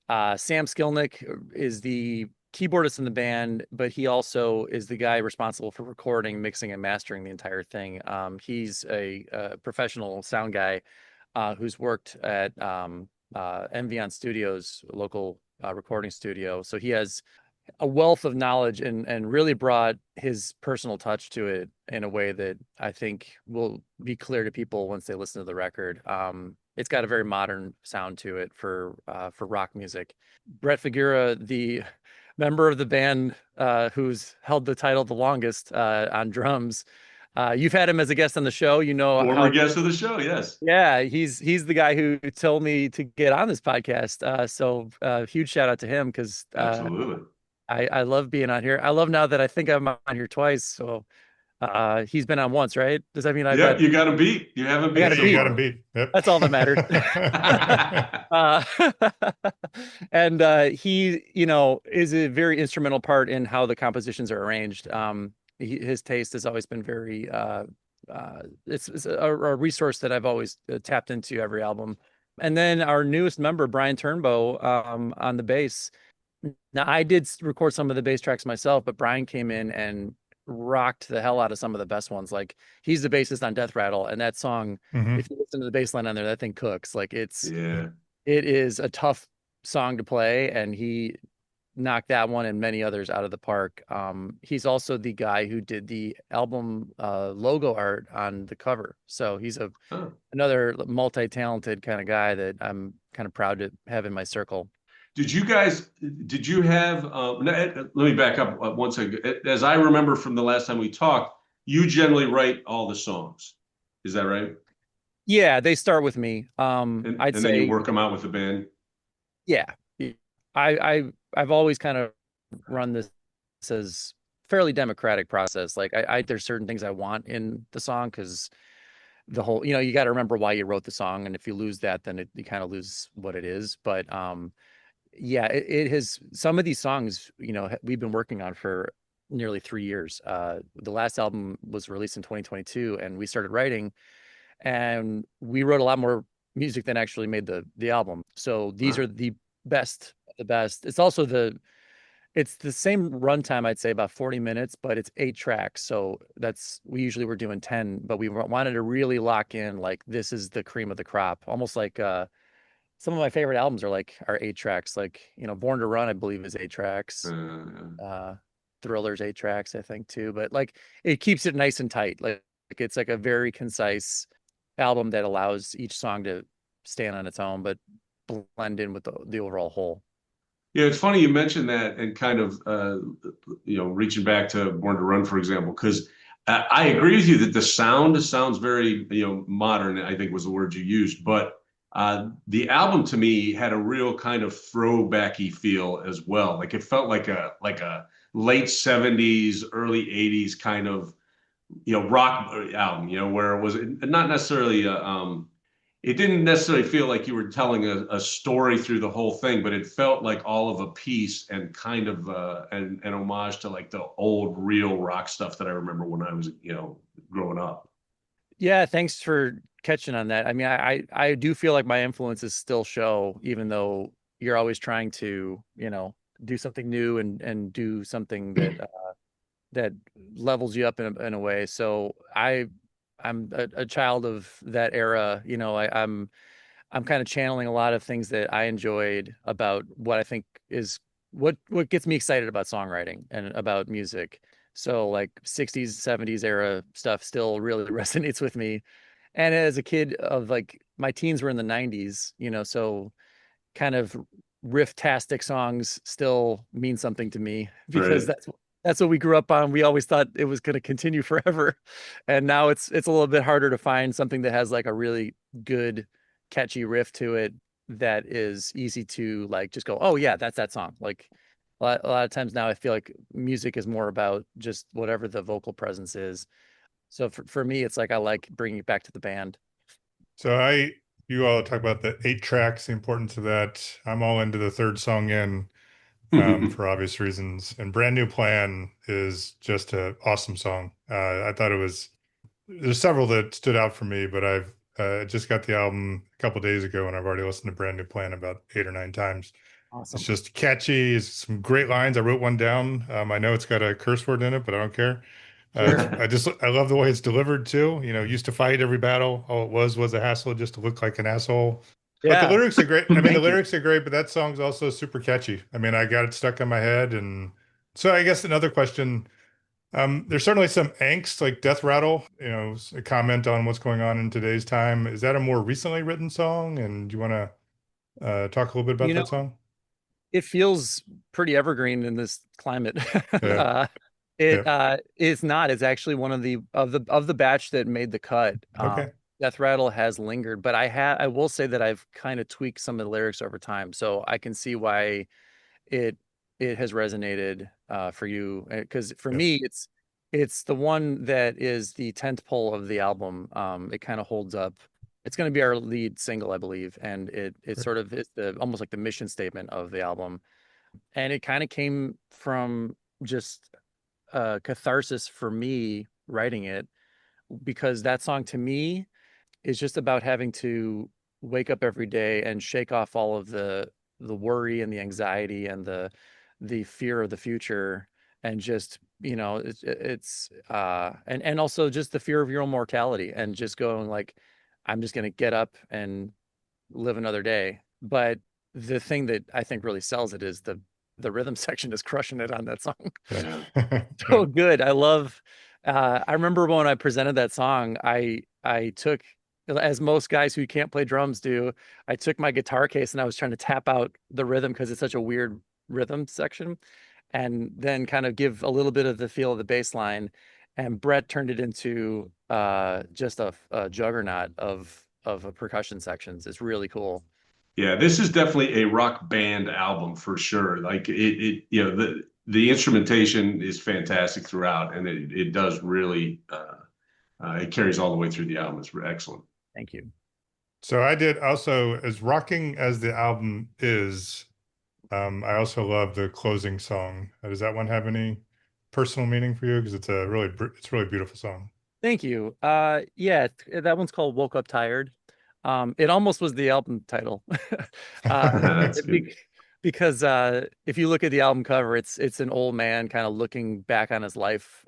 Skilnick is the keyboardist in the band, but he also is the guy responsible for recording, mixing, and mastering the entire thing. He's a professional sound guy who's worked at Envion Studios, local recording studio. So he has a wealth of knowledge and really brought his personal touch to it in a way that I think will be clear to people once they listen to the record. It's got a very modern sound to it for rock music. Brett Figura, the member of the band who's held the title the longest on drums. You've had him as a guest on the show. You know Former guest of the show, yes. Yeah, he's the guy who told me to get on this podcast. So huge shout out to him because Absolutely. I love being on here. I love now that I think I'm on here twice. So he's been on once, right? Does that mean I've Yeah, got you got him beat. You haven't beat. got him You beat. got him beat. Yep. That's all that matters. And he, is a very instrumental part in how the compositions are arranged. His taste has always been very it's a resource that I've always tapped into every album. And then our newest member, Brian Turnbow, on the bass. Now, I did record some of the bass tracks myself, but Brian came in and rocked the hell out of some of the best ones. Like, he's the bassist on Death Rattle, and that song, if you listen to the bass line on there, that thing cooks. Like, it is a tough song to play, and he knocked that one and many others out of the park. He's also the guy who did the album logo art on the cover. So he's another multi-talented kind of guy that I'm kind of proud to have in my circle. Did you have, let me back up one second. As I remember from the last time we talked, you generally write all the songs. Is that right? Yeah, they start with me. I'd say, then you work them out with the band. Yeah. I've always kind of run this as fairly democratic process. Like there's certain things I want in the song because the whole, you got to remember why you wrote the song. And if you lose that, then you kind of lose what it is. But yeah, it has, some of these songs, we've been working on for nearly 3 years. The last album was released in 2022 and we started writing and we wrote a lot more music than actually made the album. So these are the best of the best. It's also it's the same runtime, I'd say about 40 minutes, but it's 8 tracks. So we usually we're doing 10, but we wanted to really lock in, like, this is the cream of the crop. Almost like some of my favorite albums are 8 tracks. Like, Born to Run, I believe, is 8 tracks. Thriller's 8 tracks, I think, too. But like, it keeps it nice and tight. Like it's like a very concise album that allows each song to stand on its own, but blend in with the overall whole. Yeah, it's funny you mentioned that and kind of, reaching back to Born to Run, for example, because I agree with you that the sound sounds very, modern, I think was the word you used. But the album to me had a real kind of throwbacky feel as well. Like it felt like a late 70s, early 80s kind of, rock album, where it was not necessarily it didn't necessarily feel like you were telling a story through the whole thing, but it felt like all of a piece and kind of an homage to like the old real rock stuff that I remember when I was, growing up. Yeah, thanks for catching on that. I mean, I do feel like my influences still show, even though you're always trying to, do something new and do something that levels you up in a way. So I'm a child of that era. I'm kind of channeling a lot of things that I enjoyed about what I think is what gets me excited about songwriting and about music. So like 60s, 70s era stuff still really resonates with me. And as a kid of like my teens were in the 90s, so kind of riff-tastic songs still mean something to me because Right. that's what we grew up on. We always thought it was going to continue forever. And now it's a little bit harder to find something that has like a really good catchy riff to it that is easy to like just go, "Oh yeah, that's that song." Like a lot of times now I feel like music is more about just whatever the vocal presence is. So for me it's like I like bringing it back to the band. So you all talk about the 8 tracks, the importance of that. I'm all into the third song in, for obvious reasons. And Brand New Plan is just an awesome song. I thought there's several that stood out for me, but I've just got the album a couple days ago and I've already listened to Brand New Plan about 8 or 9 times. It's Awesome. just catchy. It's some great lines. I wrote one down. I know it's got a curse word in it, but I don't care. Sure. I love the way it's delivered too. Used to fight every battle. All it was a hassle just to look like an asshole. But the Yeah. lyrics are great. I mean, the Thank you. lyrics are great, but that song's also super catchy. I mean, I got it stuck in my head. And so I guess another question, there's certainly some angst, like Death Rattle, a comment on what's going on in today's time. Is that a more recently written song? And do you want to talk a little bit about You know, that song? it feels pretty evergreen in this climate. Yeah. It Yeah. is not. It's actually one of the batch that made the cut. Okay. Death Rattle has lingered, but I will say that I've kind of tweaked some of the lyrics over time, so I can see why it it has resonated for you. Because for Yeah. me, it's the one that is the tent pole of the album. It kind of holds up. It's going to be our lead single, I believe, and it Great. sort of is the almost like the mission statement of the album. And it kind of came from just catharsis for me writing it because that song to me is just about having to wake up every day and shake off all of the worry and the anxiety and the fear of the future and just and also just the fear of your own mortality and just going like I'm just going to get up and live another day. But the thing that I think really sells it is the rhythm section is crushing it on that song. Yeah. Yeah. Yeah. So good. I remember when I presented that song, I took, as most guys who can't play drums do, I took my guitar case and I was trying to tap out the rhythm because it's such a weird rhythm section, and then kind of give a little bit of the feel of the bass line. And Brett turned it into just a juggernaut of percussion sections. It's really cool. Yeah, this is definitely a rock band album for sure. Like the instrumentation is fantastic throughout, and it does really it carries all the way through the album. It's excellent. Thank you. So I did also, as rocking as the album is, I also love the closing song. Does that one have any personal meaning for you? Because it's a really beautiful song. Thank you. Yeah, that one's called Woke Up Tired. It almost was the album title. Uh, That's it good. be- because if you look at the album cover, it's an old man kind of looking back on his life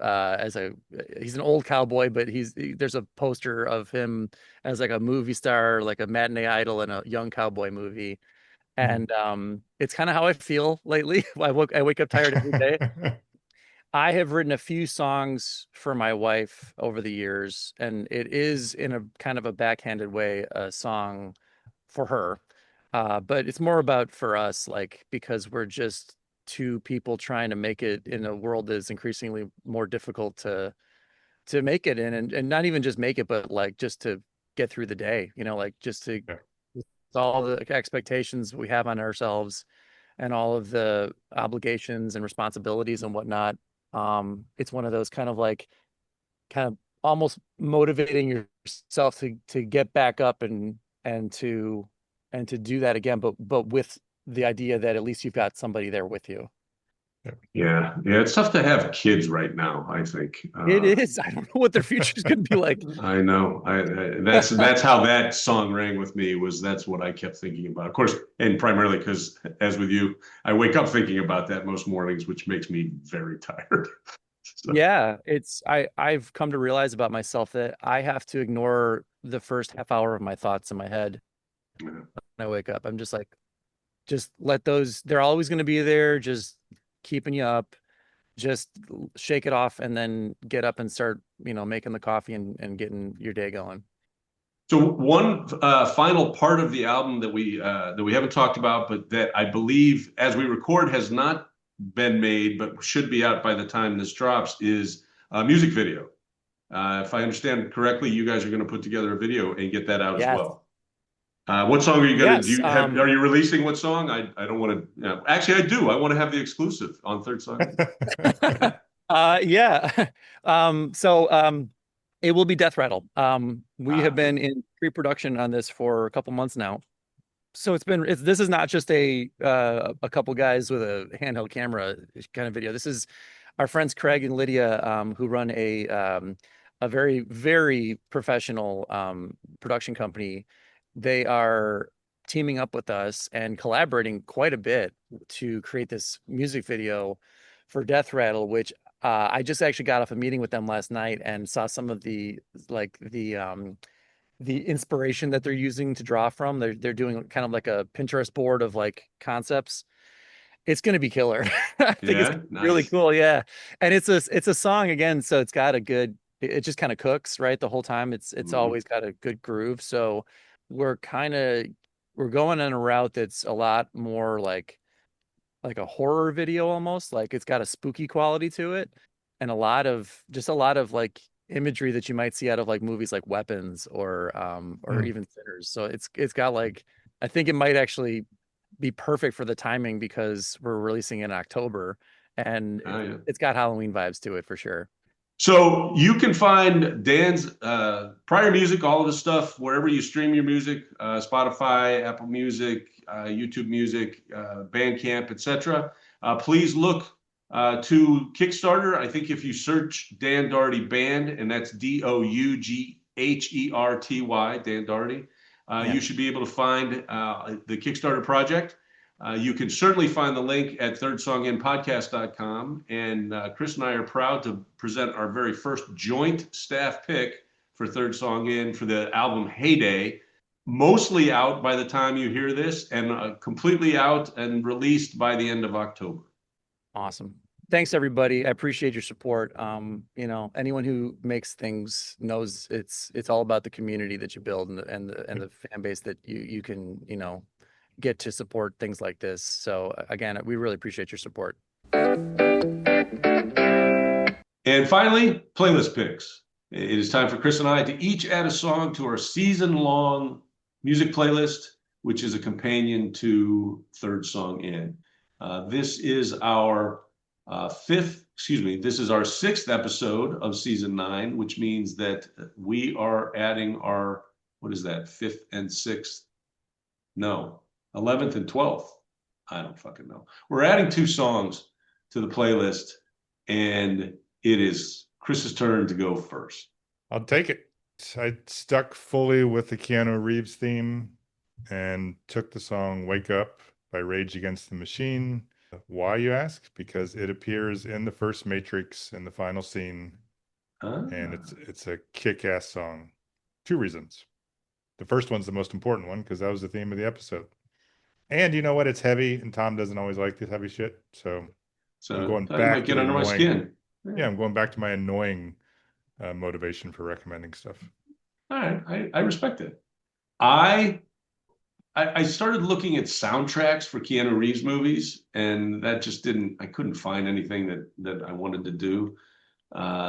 he's an old cowboy, but there's a poster of him as like a movie star, like a matinee idol in a young cowboy movie. Mm. And it's kind of how I feel lately. I wake up tired every day. I have written a few songs for my wife over the years, and it is in a kind of a backhanded way a song for her. But it's more about for us, like because we're just two people trying to make it in a world that is increasingly more difficult to make it in, and not even just make it, but like just to get through the day, like just to Yeah. all the expectations we have on ourselves and all of the obligations and responsibilities and whatnot. It's one of those kind of almost motivating yourself to get back up and to do that again, but with the idea that at least you've got somebody there with you. Yeah, it's tough to have kids right now, I think. It is. I don't know what their future is going to be like. I know. That's how that song rang with me. That's what I kept thinking about. Of course, and primarily because, as with you, I wake up thinking about that most mornings, which makes me very tired. So, Yeah, I've come to realize about myself that I have to ignore the first half hour of my thoughts in my head yeah. when I wake up. I'm just like, just let those, they're always going to be there, just keeping you up. Just shake it off and then get up and start, making the coffee and getting your day going. So one final part of the album that we haven't talked about, but that I believe, as we record, has not been made, but should be out by the time this drops, is a music video. If I understand correctly, you guys are going to put together a video and get that out as Yes. well. What song are you going to Yes. do? Are you releasing what song? I don't want to. Actually, I do. I want to have the exclusive on Third Song. Yeah. It will be Death Rattle. We have been in pre-production on this for a couple months now. So this is not just a couple guys with a handheld camera kind of video. This is our friends Craig and Lydia, who run a very, very professional production company. They are teaming up with us and collaborating quite a bit to create this music video for Death Rattle, which I just actually got off a meeting with them last night and saw some of the inspiration that they're using to draw from. They're doing kind of like a Pinterest board of like concepts. It's going to be killer. I think it's really cool. Yeah. And it's a song again. So it's got it just kind of cooks, right? The whole time it's always got a good groove. So we're going in a route that's a lot more like a horror video almost. Like it's got a spooky quality to it and a lot of like imagery that you might see out of like movies like Weapons or even Sinners. So it's got like, I think it might actually be perfect for the timing because we're releasing in October and it's got Halloween vibes to it for sure. So you can find Dan's prior music, all of his stuff, wherever you stream your music, Spotify, Apple Music, YouTube Music, Bandcamp, etc. Please look to Kickstarter. I think if you search Dan Dougherty Band, and that's Dougherty, Dan Dougherty, you should be able to find the Kickstarter project. You can certainly find the link at thirdsonginpodcast.com. And Chris and I are proud to present our very first joint staff pick for Third Song In for the album Heyday, mostly out by the time you hear this and completely out and released by the end of October. Awesome. Thanks, everybody. I appreciate your support. Anyone who makes things knows it's all about the community that you build and the fan base that you can, get to support things like this. So again, we really appreciate your support. And finally, playlist picks. It is time for Chris and I to each add a song to our season-long music playlist, which is a companion to Third Song In. This is our sixth episode of season 9, which means that we are adding our, what is that, 5th and 6th? No. 11th and 12th. I don't fucking know. We're adding 2 songs to the playlist, and it is Chris's turn to go first. I'll take it. I stuck fully with the Keanu Reeves theme and took the song Wake Up by Rage Against the Machine. Why, you ask? Because it appears in the first Matrix in the final scene, and it's a kick-ass song. 2 reasons. The first one's the most important one because that was the theme of the episode. And you know what? It's heavy, and Tom doesn't always like this heavy shit. So I'm going back might get under my skin. Yeah, I'm going back to my annoying motivation for recommending stuff. All right, I respect it. I started looking at soundtracks for Keanu Reeves movies, and that just I couldn't find anything that I wanted to do.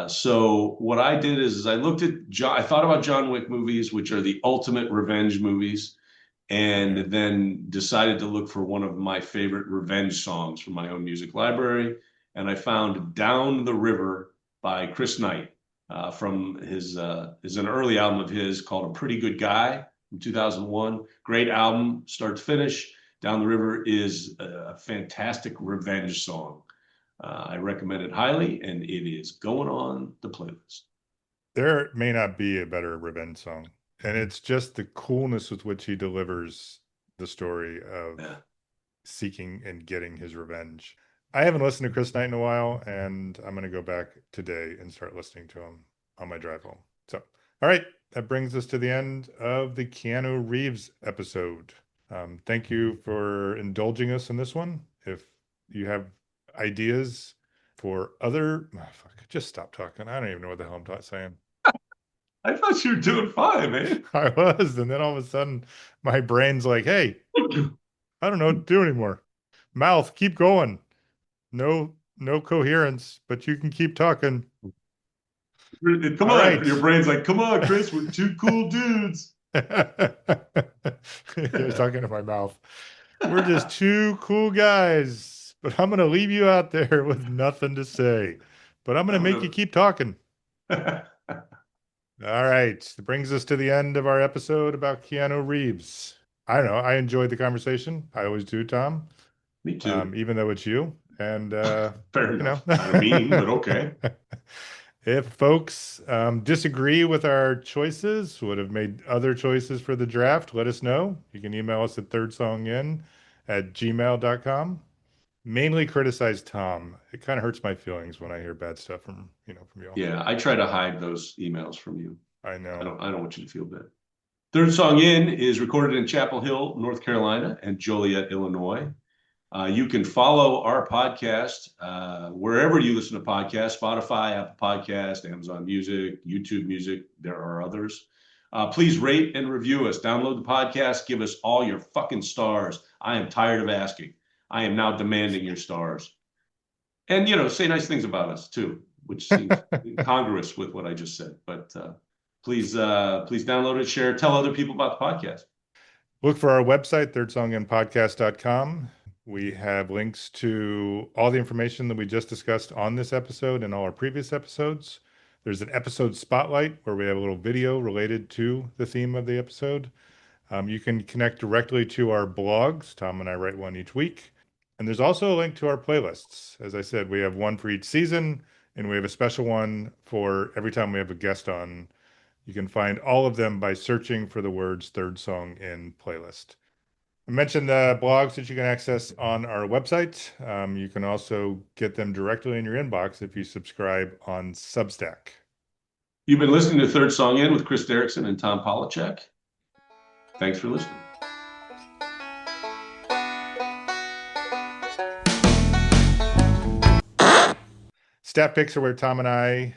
So what I did is I thought about John Wick movies, which are the ultimate revenge movies. And then decided to look for one of my favorite revenge songs from my own music library. And I found Down the River by Chris Knight from an early album of his called A Pretty Good Guy. from 2001. Great album, start to finish. Down the River is a fantastic revenge song. I recommend it highly, and it is going on the playlist. There may not be a better revenge song. And it's just the coolness with which he delivers the story of Yeah. seeking and getting his revenge. I haven't listened to Chris Knight in a while, and I'm going to go back today and start listening to him on my drive home. So, all right, that brings us to the end of the Keanu Reeves episode. Thank you for indulging us in this one. If you have ideas for other, fuck, just stop talking. I don't even know what the hell I'm saying. I thought you were doing fine, man. I was, and then all of a sudden, my brain's like, "Hey, I don't know what to do anymore. Mouth, keep going. No coherence, but you can keep talking." Come All on, right. your brain's like, come on, Chris, we're two cool dudes. You're talking to my mouth. We're just two cool guys, but I'm going to leave you out there with nothing to say. But I'm going to make you keep talking. All right. That brings us to the end of our episode about Keanu Reeves. I don't know. I enjoyed the conversation. I always do, Tom. Me too. Even though it's you. And, Fair you know. enough. Kind of mean, but okay. If folks disagree with our choices, would have made other choices for the draft, let us know. You can email us at thirdsongin@gmail.com. Mainly criticize Tom. It kind of hurts my feelings when I hear bad stuff from y'all. Yeah, I try to hide those emails from you. I know. I don't want you to feel bad. Third Song In is recorded in Chapel Hill, North Carolina, and Joliet, Illinois. You can follow our podcast wherever you listen to podcasts: Spotify, Apple Podcast, Amazon Music, YouTube Music. There are others. Please rate and review us. Download the podcast. Give us all your fucking stars. I am tired of asking. I am now demanding your stars. And, say nice things about us too, which seems congruous with what I just said. But please download it, share, tell other people about the podcast. Look for our website, thirdsonginpodcast.com. We have links to all the information that we just discussed on this episode and all our previous episodes. There's an episode spotlight where we have a little video related to the theme of the episode. You can connect directly to our blogs. Tom and I write one each week. And there's also a link to our playlists. As I said, we have one for each season, and we have a special one for every time we have a guest on. You can find all of them by searching for the words Third Song In playlist. I mentioned the blogs that you can access on our website. You can also get them directly in your inbox if you subscribe on Substack. You've been listening to Third Song In with Chris Derrickson and Tom Polachek. Thanks for listening. Staff picks are where Tom and I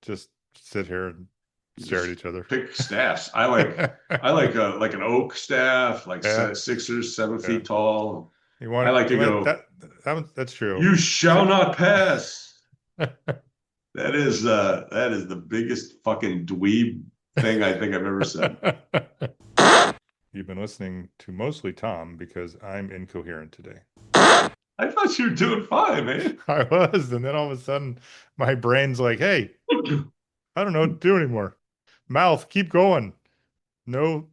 just sit here and stare at each other. Pick staffs. I like an oak staff, like 6 or 7 feet tall. I like to go. That's true. You shall not pass. That is the biggest fucking dweeb thing I think I've ever said. You've been listening to mostly Tom because I'm incoherent today. I thought you were doing fine, man. I was, and then all of a sudden my brain's like, "Hey, I don't know what to do anymore. Mouth, keep going. No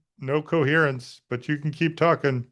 coherence, but you can keep talking."